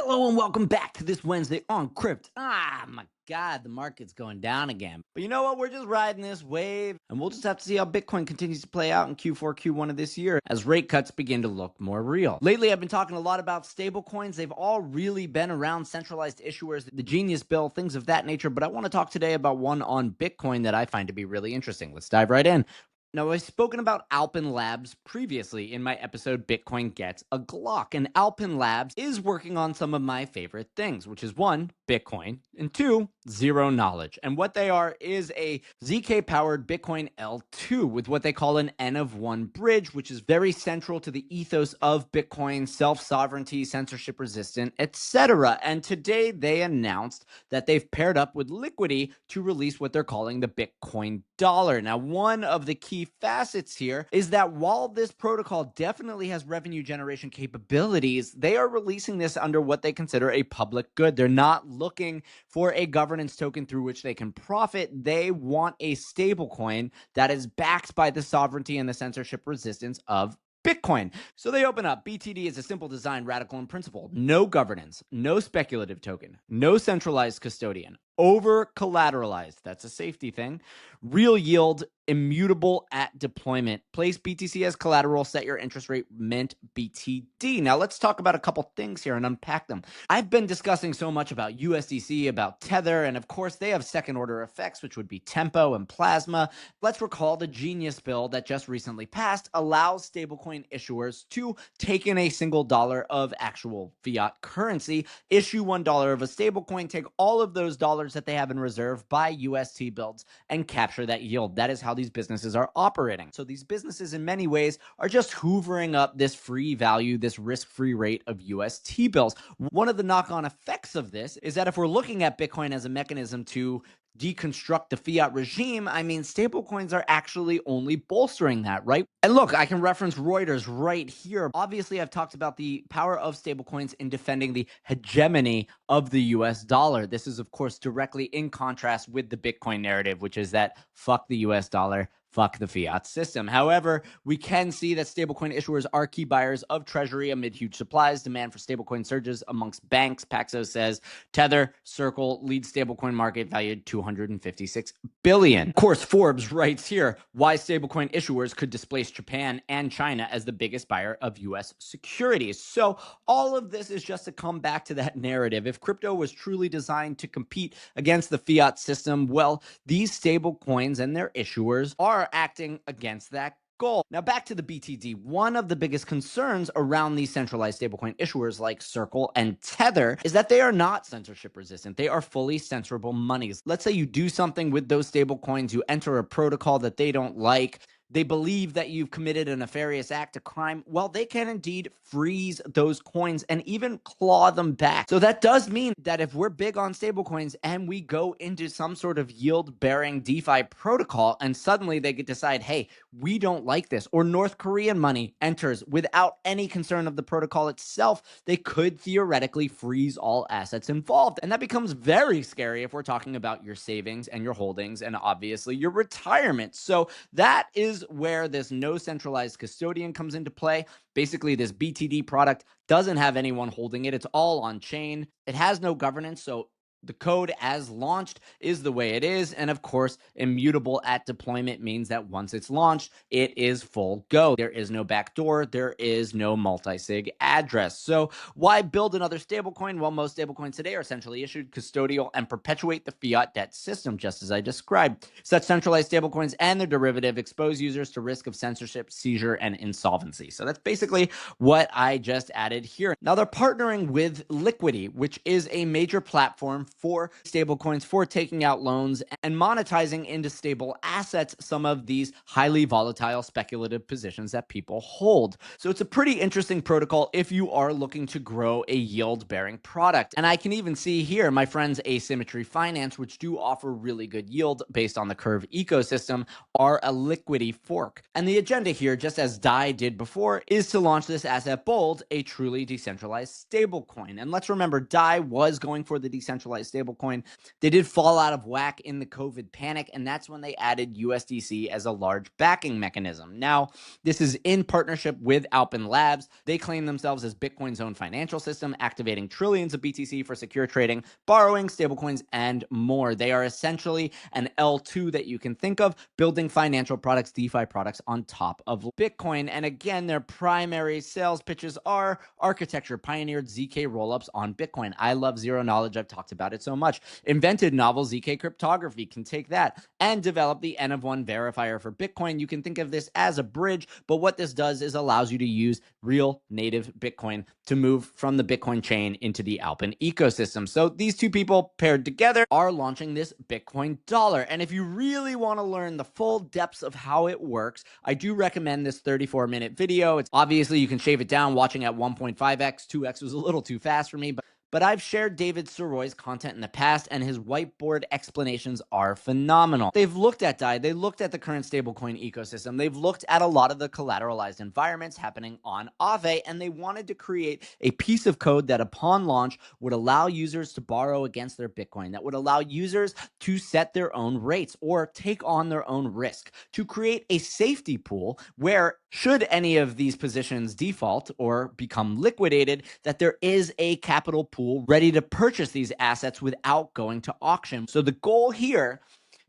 Hello and welcome back to this Wednesday on Crypt. My God, the market's going down again. But you know what? We're just riding this wave, and we'll just have to see how Bitcoin continues to play out in Q4, Q1 of this year as rate cuts begin to look more real. Lately, I've been talking a lot about stablecoins. They've all really been around centralized issuers, the Genius Bill, things of that nature. But I want to talk today about one on Bitcoin that I find to be really interesting. Let's dive right in. Now, I've spoken about Alpen Labs previously in my episode Bitcoin Gets a Glock, and Alpen Labs is working on some of my favorite things, which is one, Bitcoin, and two, zero knowledge. And what they are is a ZK-powered Bitcoin L2 with what they call an N of 1 bridge, which is very central to the ethos of Bitcoin, self-sovereignty, censorship-resistant, etc. And today they announced that they've paired up with Liquity to release what they're calling the Bitcoin dollar. Now, one of the key facets here is that while this protocol definitely has revenue generation capabilities, they are releasing this under what they consider a public good. They're not looking for a governance token through which they can profit. They want a stable coin that is backed by the sovereignty and the censorship resistance of Bitcoin. So they open up. BTD is a simple design, radical in principle. No governance, no speculative token, no centralized custodian, over collateralized. That's a safety thing. Real yield, immutable at deployment. Place BTC as collateral, set your interest rate, mint BTD. Now let's talk about a couple things here and unpack them. I've been discussing so much about USDC, about Tether, and of course they have second order effects, which would be tempo and plasma. Let's recall the Genius Bill that just recently passed allows stablecoin issuers to take in a single dollar of actual fiat currency, issue $1 of a stablecoin, take all of those dollars that they have in reserve, buy UST builds, and capture that yield. That is how these businesses are operating. So these businesses in many ways are just hoovering up this free value, this risk-free rate of UST bills. One of the knock-on effects of this is that if we're looking at Bitcoin as a mechanism to deconstruct the fiat regime, I mean, stablecoins are actually only bolstering that, right? And look, I can reference Reuters right here. Obviously, I've talked about the power of stablecoins in defending the hegemony of the US dollar. This is, of course, directly in contrast with the Bitcoin narrative, which is that fuck the US dollar, fuck the fiat system. However, we can see that stablecoin issuers are key buyers of Treasury amid huge supplies. Demand for stablecoin surges amongst banks. Paxos says Tether, Circle, lead stablecoin market valued $256 billion. Of course, Forbes writes here why stablecoin issuers could displace Japan and China as the biggest buyer of US securities. So all of this is just to come back to that narrative. If crypto was truly designed to compete against the fiat system, well, these stablecoins and their issuers are acting against that goal. Now back to the BTD. One of the biggest concerns around these centralized stablecoin issuers like Circle and Tether is that they are not censorship resistant. They are fully censorable monies. Let's say you do something with those stablecoins, you enter a protocol that they don't like, they believe that you've committed a nefarious act of crime, well, they can indeed freeze those coins and even claw them back. So that does mean that if we're big on stablecoins and we go into some sort of yield-bearing DeFi protocol and suddenly they decide, hey, we don't like this, or North Korean money enters without any concern of the protocol itself, they could theoretically freeze all assets involved. And that becomes very scary if we're talking about your savings and your holdings and obviously your retirement. So that is where this no centralized custodian comes into play. Basically, this BTD product doesn't have anyone holding it. It's all on chain. It has no governance, so the code as launched is the way it is. And of course, immutable at deployment means that once it's launched, it is full go. There is no backdoor. There is no multi-sig address. So why build another stablecoin? Well, most stablecoins today are centrally issued, custodial, and perpetuate the fiat debt system, just as I described. Such centralized stablecoins and their derivative expose users to risk of censorship, seizure, and insolvency. So that's basically what I just added here. Now they're partnering with Liquity, which is a major platform for stablecoins, for taking out loans and monetizing into stable assets some of these highly volatile speculative positions that people hold. So it's a pretty interesting protocol if you are looking to grow a yield-bearing product. And I can even see here my friends Asymmetry Finance, which do offer really good yield based on the Curve ecosystem, are a Liquity fork. And the agenda here, just as DAI did before, is to launch this asset Bold, a truly decentralized stablecoin. And let's remember, DAI was going for the decentralized decentralized stablecoin. They did fall out of whack in the COVID panic, and that's when they added USDC as a large backing mechanism. Now, this is in partnership with Alpen Labs. They claim themselves as Bitcoin's own financial system, activating trillions of BTC for secure trading, borrowing, stablecoins, and more. They are essentially an L2 that you can think of, building financial products, DeFi products on top of Bitcoin. And again, their primary sales pitches are architecture, pioneered ZK rollups on Bitcoin. I love zero knowledge. I've talked about it so much. Invented novel ZK cryptography, can take that, and develop the N of 1 verifier for Bitcoin. You can think of this as a bridge, but what this does is allows you to use real native Bitcoin to move from the Bitcoin chain into the Alpen ecosystem. So these two people paired together are launching this Bitcoin dollar. And if you really want to learn the full depths of how it works, I do recommend this 34-minute video. It's obviously you can shave it down watching at 1.5x. 2x was a little too fast for me, but I've shared David Seroy's content in the past, and his whiteboard explanations are phenomenal. They've looked at DAI, they looked at the current stablecoin ecosystem, they've looked at a lot of the collateralized environments happening on Aave, and they wanted to create a piece of code that upon launch would allow users to borrow against their Bitcoin, that would allow users to set their own rates or take on their own risk, to create a safety pool where, should any of these positions default or become liquidated, that there is a capital pool ready to purchase these assets without going to auction. So the goal here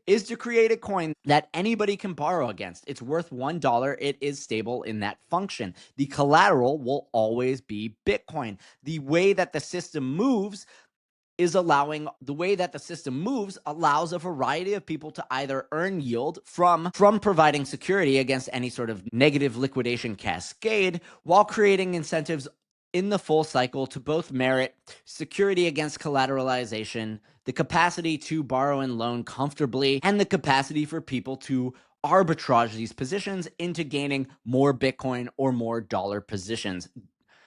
is to create a coin that anybody can borrow against. It's worth $1. It is stable in that function. The collateral will always be Bitcoin. The way that the system moves allows a variety of people to either earn yield from providing security against any sort of negative liquidation cascade, while creating incentives in the full cycle to both merit security against collateralization, the capacity to borrow and loan comfortably, and the capacity for people to arbitrage these positions into gaining more Bitcoin or more dollar positions.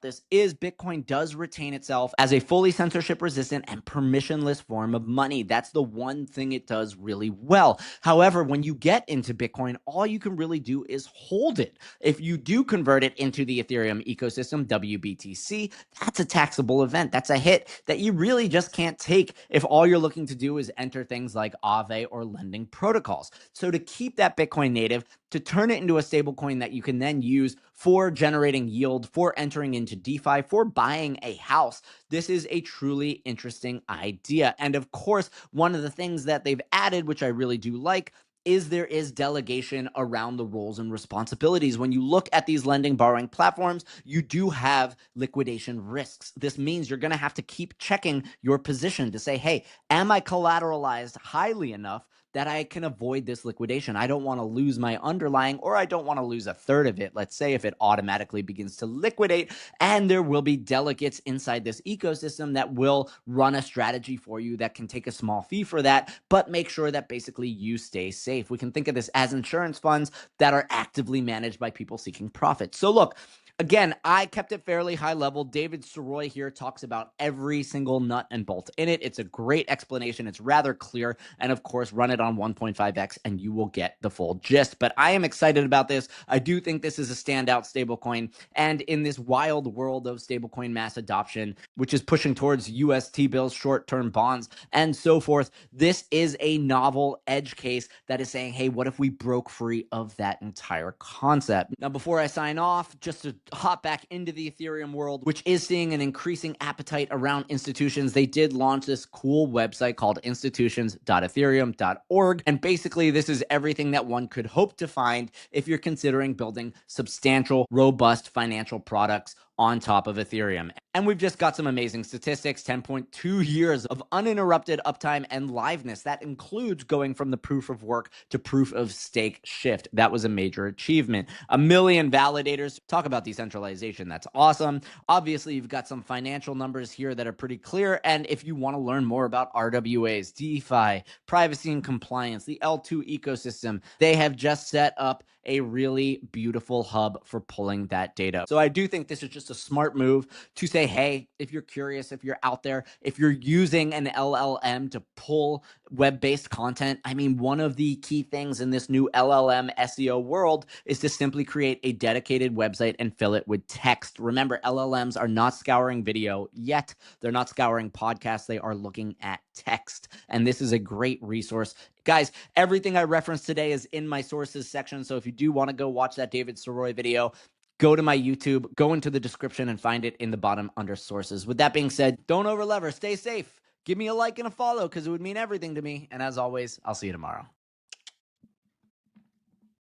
This is Bitcoin does retain itself as a fully censorship resistant and permissionless form of money. That's the one thing it does really well. However, when you get into Bitcoin, all you can really do is hold it. If you do convert it into the Ethereum ecosystem, WBTC, that's a taxable event. That's a hit that you really just can't take if all you're looking to do is enter things like Aave or lending protocols. So to keep that Bitcoin native, to turn it into a stablecoin that you can then use for generating yield, for entering into DeFi, for buying a house, this is a truly interesting idea. And of course, one of the things that they've added, which I really do like, is there is delegation around the roles and responsibilities. When you look at these lending borrowing platforms, you do have liquidation risks. This means you're going to have to keep checking your position to say, hey, am I collateralized highly enough that I can avoid this liquidation? I don't want to lose my underlying, or I don't want to lose a third of it. Let's say if it automatically begins to liquidate, and there will be delegates inside this ecosystem that will run a strategy for you that can take a small fee for that, but make sure that basically you stay safe. We can think of this as insurance funds that are actively managed by people seeking profit. So look, again, I kept it fairly high level. David Seroy here talks about every single nut and bolt in it. It's a great explanation. It's rather clear. And of course, run it on 1.5x and you will get the full gist. But I am excited about this. I do think this is a standout stablecoin. And in this wild world of stablecoin mass adoption, which is pushing towards US T-bills, short-term bonds, and so forth, this is a novel edge case that is saying, hey, what if we broke free of that entire concept? Now, before I sign off, just to hop back into the Ethereum world, which is seeing an increasing appetite around institutions, they did launch this cool website called institutions.ethereum.org. And basically, this is everything that one could hope to find if you're considering building substantial, robust financial products on top of Ethereum. And we've just got some amazing statistics, 10.2 years of uninterrupted uptime and liveness. That includes going from the proof of work to proof of stake shift. That was a major achievement. 1 million validators. Talk about decentralization. That's awesome. Obviously, you've got some financial numbers here that are pretty clear. And if you want to learn more about RWAs, DeFi, privacy and compliance, the L2 ecosystem, they have just set up a really beautiful hub for pulling that data. So I do think this is just just a smart move to say, hey, if you're curious, if you're out there, if you're using an LLM to pull web-based content, I mean, one of the key things in this new LLM SEO world is to simply create a dedicated website and fill it with text. Remember, LLMs are not scouring video yet. They're not scouring podcasts. They are looking at text. And this is a great resource. Guys, everything I referenced today is in my sources section. So if you do want to go watch that David Seroy video, go to my YouTube, go into the description and find it in the bottom under sources. With that being said, don't overlever, stay safe. Give me a like and a follow because it would mean everything to me. And as always, I'll see you tomorrow.